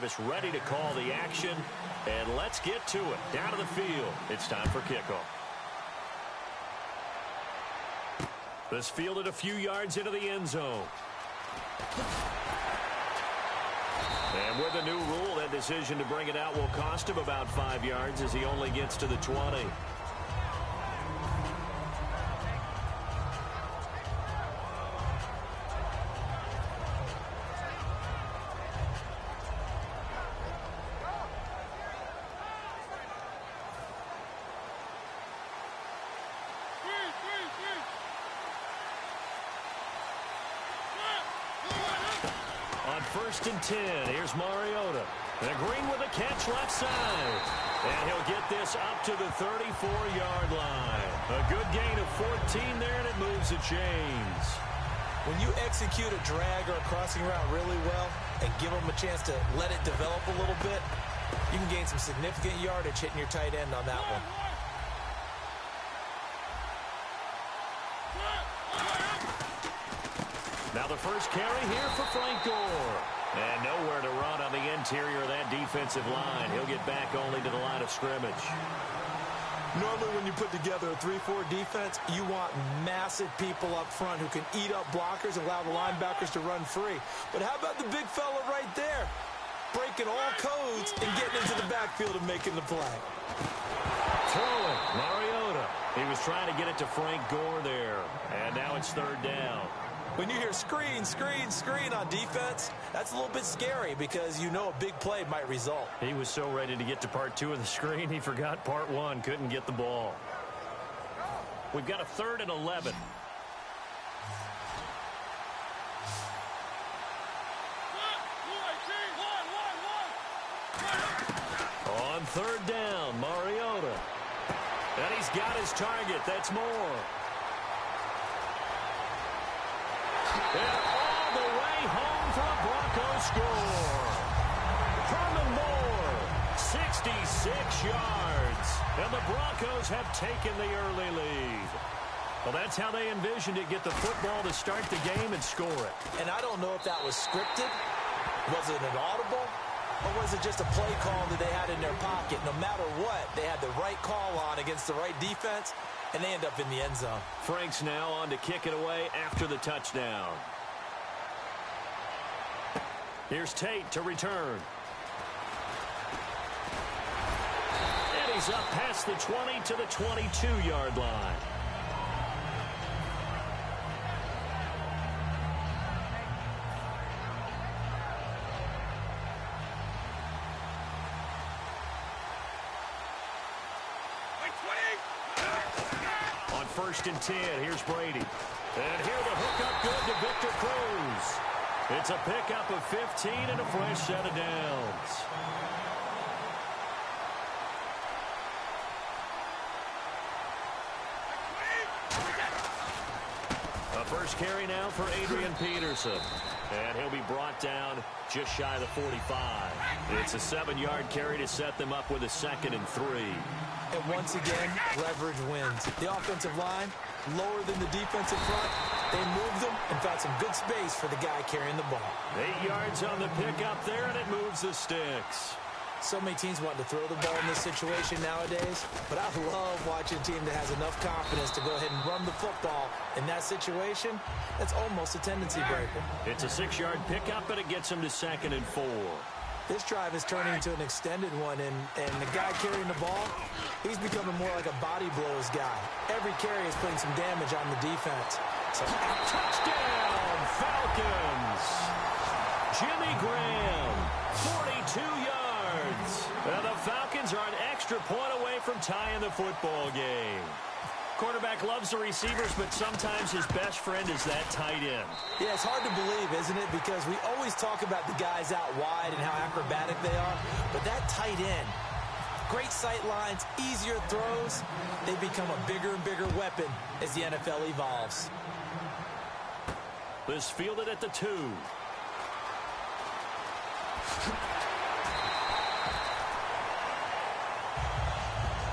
Is ready to call the action, and let's get to it. Down to the field. It's time for kickoff. This fielded a few yards into the end zone. And with a new rule, that decision to bring it out will cost him about 5 yards as he only gets to the 20. On 1st and 10, here's Mariota. And Green with a catch left side. And he'll get this up to the 34-yard line. A good gain of 14 there, and it moves the chains. When you execute a drag or a crossing route really well and give them a chance to let it develop a little bit, you can gain some significant yardage hitting your tight end on that one. Now the first carry here for Frank Gore. And nowhere to run on the interior of that defensive line. He'll get back only to the line of scrimmage. Normally when you put together a 3-4 defense, you want massive people up front who can eat up blockers and allow the linebackers to run free. But how about the big fella right there? Breaking all codes and getting into the backfield and making the play. Throwing, Mariota. He was trying to get it to Frank Gore there. And now it's 3rd down. When you hear screen, screen, screen on defense, that's a little bit scary because you know a big play might result. He was so ready to get to part 2 of the screen, he forgot part 1, couldn't get the ball. We've got a 3rd and 11. On 3rd down, Mariota. And he's got his target. That's Moore. And all the way home for a Broncos score. Herman Moore, 66 yards. And the Broncos have taken the early lead. Well, that's how they envisioned it, get the football to start the game and score it. And I don't know if that was scripted. Was it an audible? Or was it just a play call that they had in their pocket? No matter what, they had the right call on against the right defense, and they end up in the end zone. Frank's now on to kick it away after the touchdown. Here's Tate to return. And he's up past the 20 to the 22-yard line. On 1st and 10, here's Brady. And here the hook up good to Victor Cruz. It's a pickup of 15 and a fresh set of downs. A first carry now for Adrian Peterson. And he'll be brought down just shy of the 45. It's a 7-yard carry to set them up with a 2nd and 3. And once again, leverage wins. The offensive line, lower than the defensive front. They moved them and found some good space for the guy carrying the ball. 8 yards on the pickup there, and it moves the sticks. So many teams want to throw the ball in this situation nowadays, but I love watching a team that has enough confidence to go ahead and run the football. In that situation, that's almost a tendency breaker. It's a 6-yard pickup, and it gets them to 2nd and 4. This drive is turning into an extended one, and the guy carrying the ball, he's becoming more like a body blows guy. Every carry is putting some damage on the defense. So, touchdown, Falcons! Jimmy Graham, 42 yards. And the Falcons are an extra point away from tying the football game. Quarterback loves the receivers, but sometimes his best friend is that tight end. Yeah, it's hard to believe, isn't it? Because we always talk about the guys out wide and how acrobatic they are. But that tight end, great sight lines, easier throws, they become a bigger and bigger weapon as the NFL evolves. This fielded at the 2.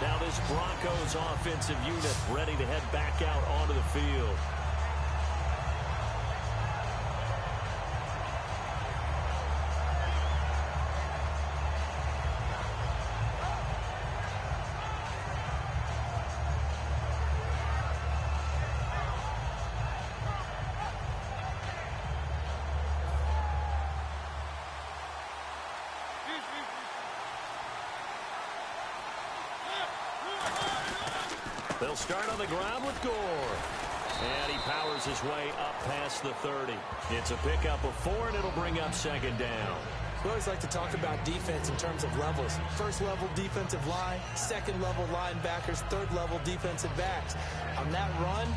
Now this Broncos offensive unit ready to head back out onto the field. They'll start on the ground with Gore. And he powers his way up past the 30. It's a pickup of 4, and it'll bring up second down. We always like to talk about defense in terms of levels. First level defensive line, second level linebackers, third level defensive backs. On that run,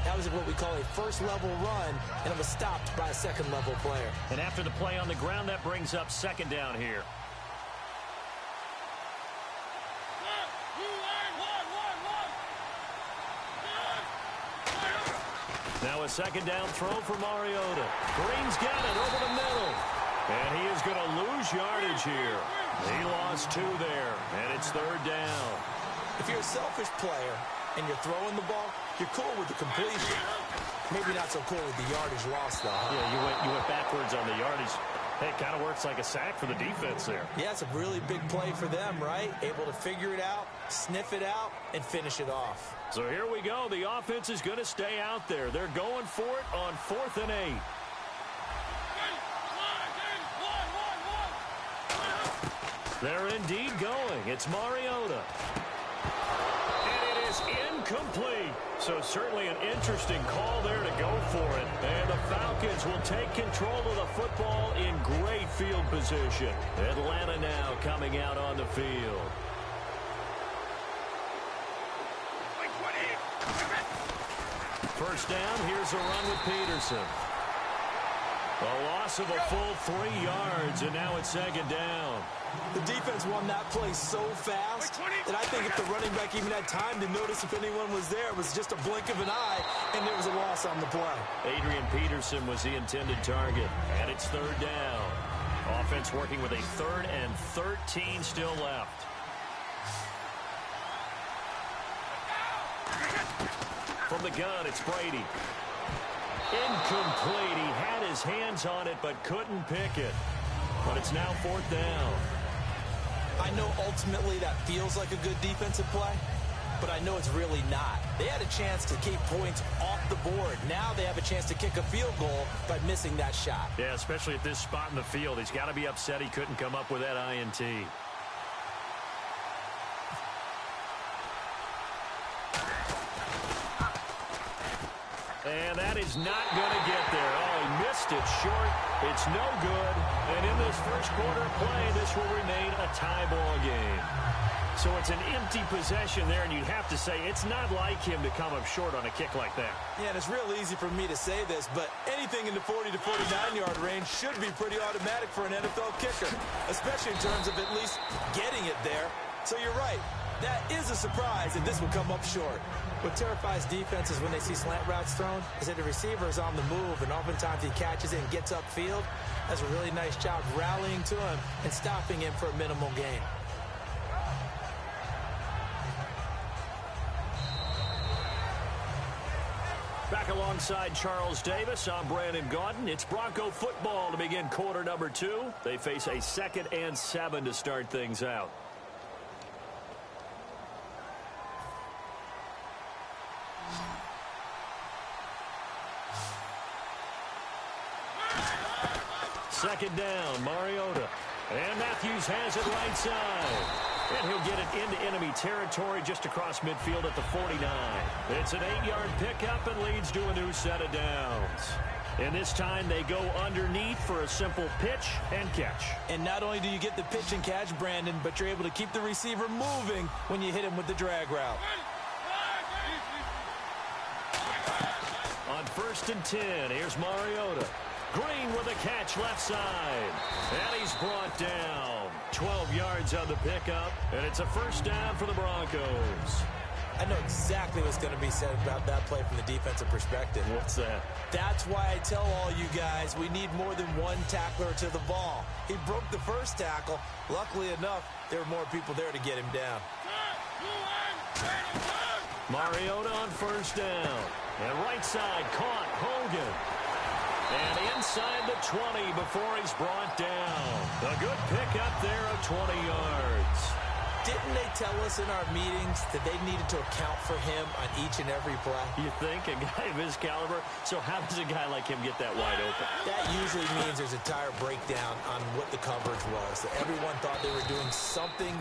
that was what we call a first level run, and it was stopped by a second level player. And after the play on the ground, that brings up second down here. Now a second down throw for Mariota. Green's got it over the middle. And he is going to lose yardage here. He lost 2 there, and it's third down. If you're a selfish player and you're throwing the ball, you're cool with the completion. Maybe not so cool with the yardage loss, though. Huh? Yeah, you went backwards on the yardage. Hey, it kind of works like a sack for the defense there. Yeah, it's a really big play for them, right? Able to figure it out, sniff it out, and finish it off. So here we go. The offense is going to stay out there. They're going for it on 4th and 8. They're indeed going. It's Mariota. And it is incomplete. So certainly an interesting call there to go for it. And the Falcons will take control of the football in great field position. Atlanta now coming out on the field. First down, here's a run with Peterson. A loss of a full 3 yards, and now it's second down. The defense won that play so fast that I think if the running back even had time to notice if anyone was there, it was just a blink of an eye, and there was a loss on the play. Adrian Peterson was the intended target, and it's third down. Offense working with a 3rd and 13 still left. From the gun, it's Brady. Incomplete. He had his hands on it, but couldn't pick it. But it's now 4th down. I know ultimately that feels like a good defensive play, but I know it's really not. They had a chance to keep points off the board. Now they have a chance to kick a field goal by missing that shot. Yeah, especially at this spot in the field. He's got to be upset he couldn't come up with that INT. And that is not going to get there. Oh, he missed it short. It's no good. And in this first quarter of play, this will remain a tie ball game. So it's an empty possession there, and you'd have to say it's not like him to come up short on a kick like that. Yeah, and it's real easy for me to say this, but anything in the 40 to 49-yard range should be pretty automatic for an NFL kicker, especially in terms of at least getting it there. So you're right. That is a surprise, and this will come up short. What terrifies defenses when they see slant routes thrown is that the receiver is on the move, and oftentimes he catches it and gets upfield. Does a really nice job rallying to him and stopping him for a minimal gain. Back alongside Charles Davis, I'm Brandon Gaudin. It's Bronco football to begin quarter number 2. They face a 2nd and 7 to start things out. Second down, Mariota. And Matthews has it right side. And he'll get it into enemy territory just across midfield at the 49. It's an 8-yard pickup and leads to a new set of downs. And this time they go underneath for a simple pitch and catch. And not only do you get the pitch and catch, Brandon, but you're able to keep the receiver moving when you hit him with the drag route. On 1st and 10, here's Mariota. Green with a catch left side. And he's brought down. 12 yards on the pickup. And it's a first down for the Broncos. I know exactly what's going to be said about that play from the defensive perspective. What's that? That's why I tell all you guys we need more than one tackler to the ball. He broke the first tackle. Luckily enough, there were more people there to get him down. Mariota on first down. And right side caught Hogan. And inside the 20 before he's brought down. A good pickup there of 20 yards. Didn't they tell us in our meetings that they needed to account for him on each and every play? You think? A guy of his caliber? So how does a guy like him get that wide open? That usually means there's a tire breakdown on what the coverage was. That everyone thought they were doing something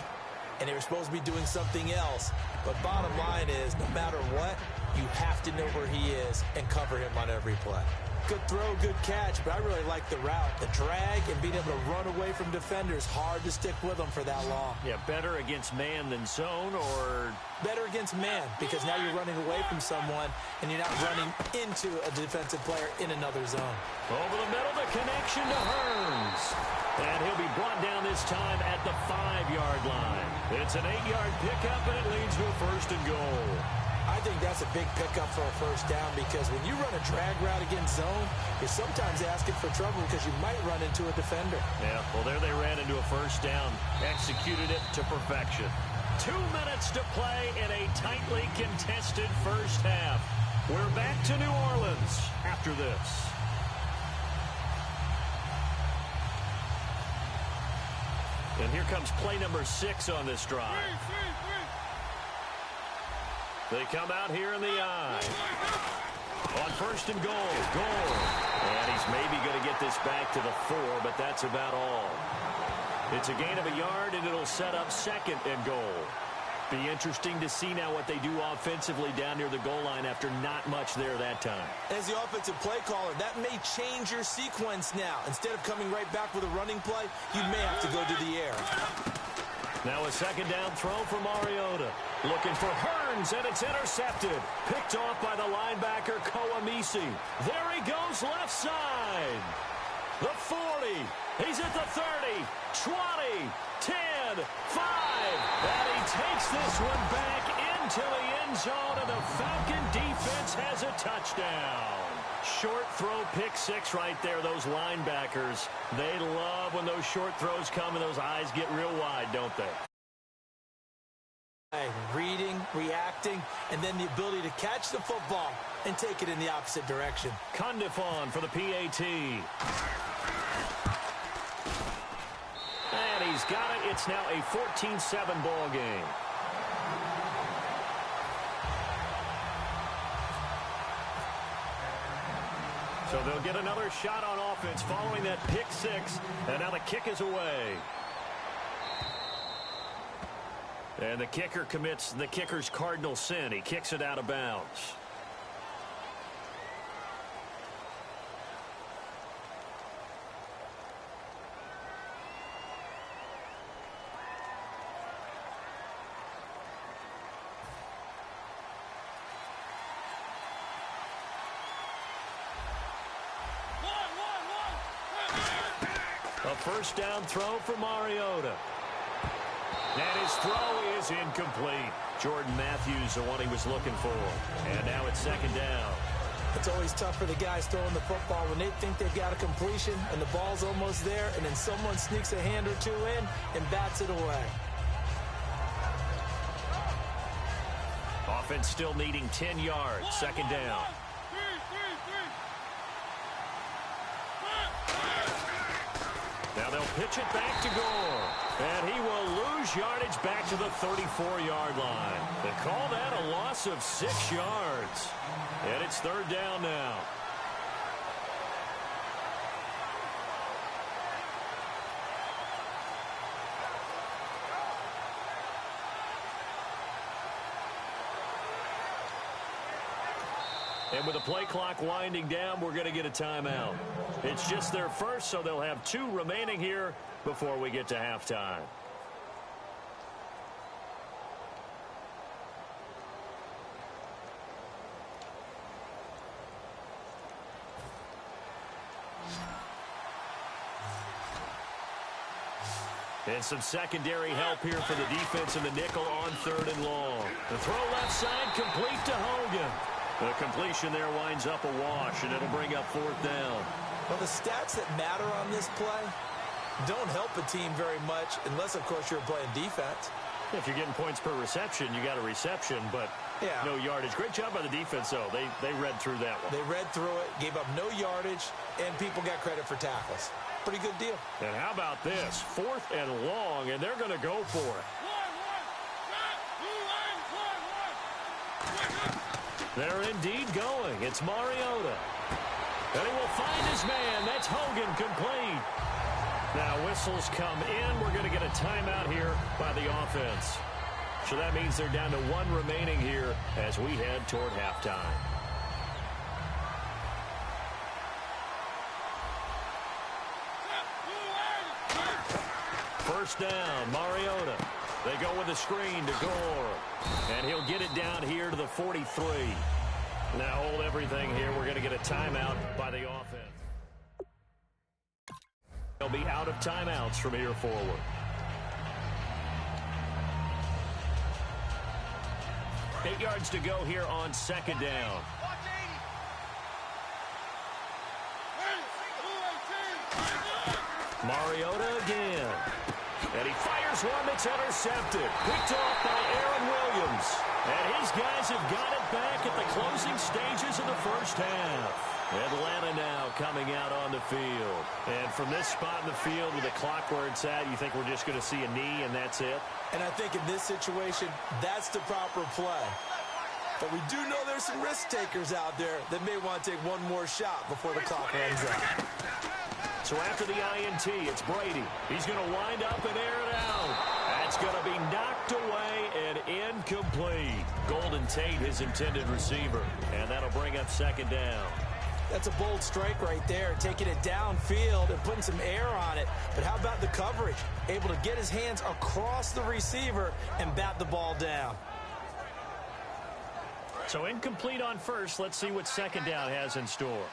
and they were supposed to be doing something else. But bottom line is, no matter what, you have to know where he is and cover him on every play. Good throw, good catch, but I really like the route. The drag and being able to run away from defenders, hard to stick with them for that long. Yeah, better against man than zone, or... Better against man, because now you're running away from someone and you're not running into a defensive player in another zone. Over the middle, the connection to Hearns. And he'll be brought down this time at the 5-yard line. It's an 8-yard pickup, and it leads to a 1st and goal. I think that's a big pickup for a 1st down, because when you run a drag route against zone, you're sometimes asking for trouble because you might run into a defender. Yeah, well, there they ran into a 1st down, executed it to perfection. 2 minutes to play in a tightly contested 1st half. We're back to New Orleans after this. And here comes play number 6 on this drive. They come out here in the eye. On 1st and goal. And he's maybe going to get this back to the 4, but that's about all. It's a gain of a yard, and it'll set up 2nd and goal. Be interesting to see now what they do offensively down near the goal line after not much there that time. As the offensive play caller, that may change your sequence now. Instead of coming right back with a running play, you may have to go to the air. Now a 2nd down throw for Mariota. Looking for Hearns, and it's intercepted. Picked off by the linebacker, Koamisi. There he goes left side. The 40. He's at the 30, 20, 10, 5. And he takes this one back into the end zone, and the Falcon defense has a touchdown. Short throw, pick 6 right there. Those linebackers, they love when those short throws come and those eyes get real wide, don't they? Reading, reacting, and then the ability to catch the football and take it in the opposite direction. Kundifon for the PAT. And he's got it. It's now a 14-7 ball game. So they'll get another shot on offense following that pick 6. And now the kick is away. And the kicker commits the kicker's cardinal sin. He kicks it out of bounds. A 1st down throw for Mariota. And his throw is incomplete. Jordan Matthews, the one he was looking for. And now it's 2nd down. It's always tough for the guys throwing the football when they think they've got a completion and the ball's almost there, and then someone sneaks a hand or 2 in and bats it away. Offense still needing 10 yards. 2nd down. Now they'll pitch it back to Gore. And he will lose yardage back to the 34-yard line. They call that a loss of 6 yards. And it's 3rd down now. And with the play clock winding down, we're going to get a timeout. It's just their first, so they'll have 2 remaining here before we get to halftime. And some secondary help here for the defense in the nickel on 3rd and long. The throw left side complete to Hogan. The completion there winds up a wash, and it'll bring up 4th down. Well, the stats that matter on this play don't help a team very much unless, of course, you're playing defense. If you're getting points per reception, you got a reception, but no yardage. Great job by the defense, though. They read through that one. They read through it, gave up no yardage, and people got credit for tackles. Pretty good deal. And how about this? 4th and long, and they're going to go for it. They're indeed going. It's Mariota. And he will find his man. That's Hogan complete. Now whistles come in. We're going to get a timeout here by the offense. So that means they're down to 1 remaining here as we head toward halftime. First down, Mariota. They go with a screen to Gore. And he'll get it down here to the 43. Now hold everything here. We're going to get a timeout by the offense. They'll be out of timeouts from here forward. 8 yards to go here on second down. Mariota again. And he fires one that's intercepted. Picked off by Aaron Williams. And his guys have got it back at the closing stages of the first half. Atlanta now coming out on the field. And from this spot in the field with the clock where it's at, you think we're just going to see a knee and that's it? And I think in this situation, that's the proper play. But we do know there's some risk takers out there that may want to take one more shot before the clock runs out. So after the INT, it's Brady. He's going to wind up and air it out. That's going to be knocked away and incomplete. Golden Tate, his intended receiver. And that'll bring up second down. That's a bold strike right there, taking it downfield and putting some air on it. But how about the coverage? Able to get his hands across the receiver and bat the ball down. So incomplete on first. Let's see what second down has in store.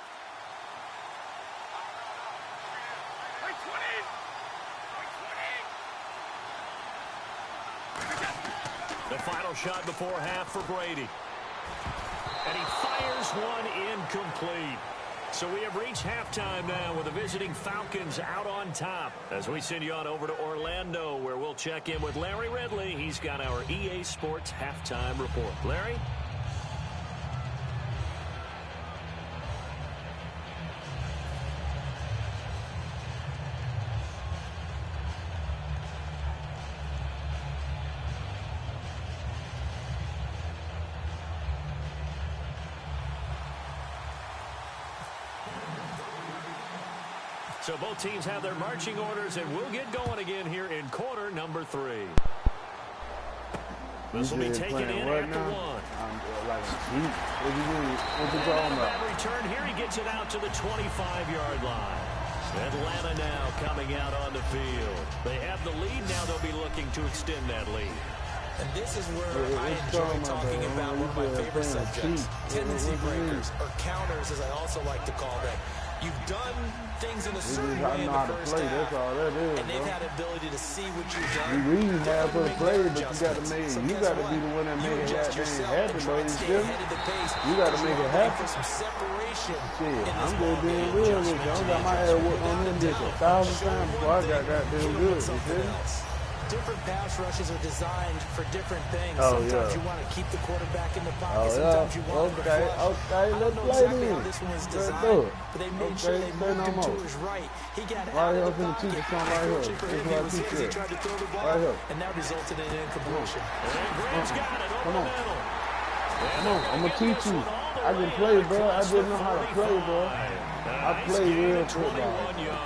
The final shot before half for Brady. And he fires one incomplete. So we have reached halftime now with the visiting Falcons out on top. As we send you on over to Orlando, where we'll check in with Larry Ridley. He's got our EA Sports halftime report. Larry? So both teams have their marching orders, and we'll get going again here in quarter number 3. This will be taken in after 1. Return here, he gets it out to the 25-yard line. Atlanta now coming out on the field. They have the lead. Now they'll be looking to extend that lead. And this is where I enjoy talking about one of my favorite subjects, tendency breakers, or counters, as I also like to call them. You've done things in a certain way in the first half, that's all that is, and they've had the ability to see what you've done. You really have to play, but you got to make it. You got to be the one that make it happen, bro. You got to make it happen. For some separation. Shit, I'm just being real with you. I got my ass whooped on them bitch 1,000 times before I got goddamn good. You feel me? Different pass rushes are designed for different things. Oh, sometimes you want to keep the quarterback in the pocket. Sometimes you want him to flush. Okay, let's play exactly then. how this one was Let's designed, do it. but they made sure they moved him to his right. He got Right out here, of the I'm pocket. finna teach you something right here. For him, This is what I he teach you. he tried to throw the ball, Right here. and that resulted in an incompletion. And Graham's got it over the middle. Come on, I'm going to teach you. I can play, bro. I just know how to play, bro. I play real football.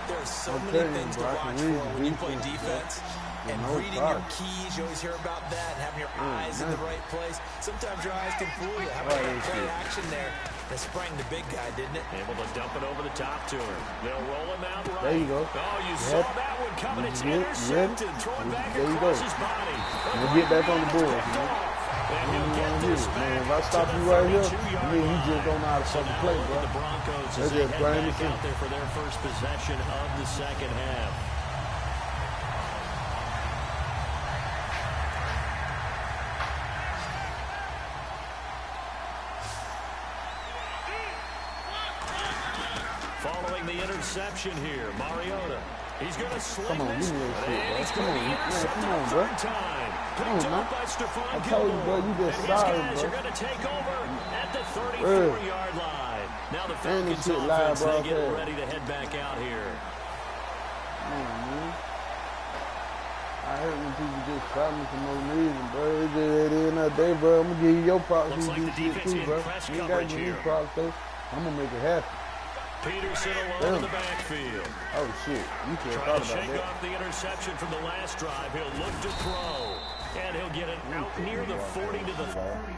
There's so many things to watch for when you play defense. And reading your keys, you always hear about that, and having your eyes in the right place. Sometimes your eyes can fool you. How about that play action there? That sprang the big guy, didn't it? Able to dump it over the top to him. They'll roll him out right. There you go. Oh, you saw that one coming. It's intercepted. Throw it back across his body. We'll get back on the board, man. Man, if I stop you right here, you just don't know how to fucking play, bro. The Broncos as they head back out there for their first possession of the second half. Following the interception here, Mariota. He's going to sling this. And he's going to be intercepted a third time. Picked up by Stephon I told you, bro, you just sorry, bro. His guys are going to take over at the 34-yard line. Now the Falcons offense, they get ready to head back out here. I heard when people just try me for no reason, bro. It just ain't that day, bro. I'm going to give you your props. Looks like the defense in press coverage here. props, though. I'm going to make it happen. Peterson alone in the backfield. Oh, shit. You could have Trying thought to about shake that. off the interception from the last drive. He'll look to throw. And he'll get it out near the 40 to the 30.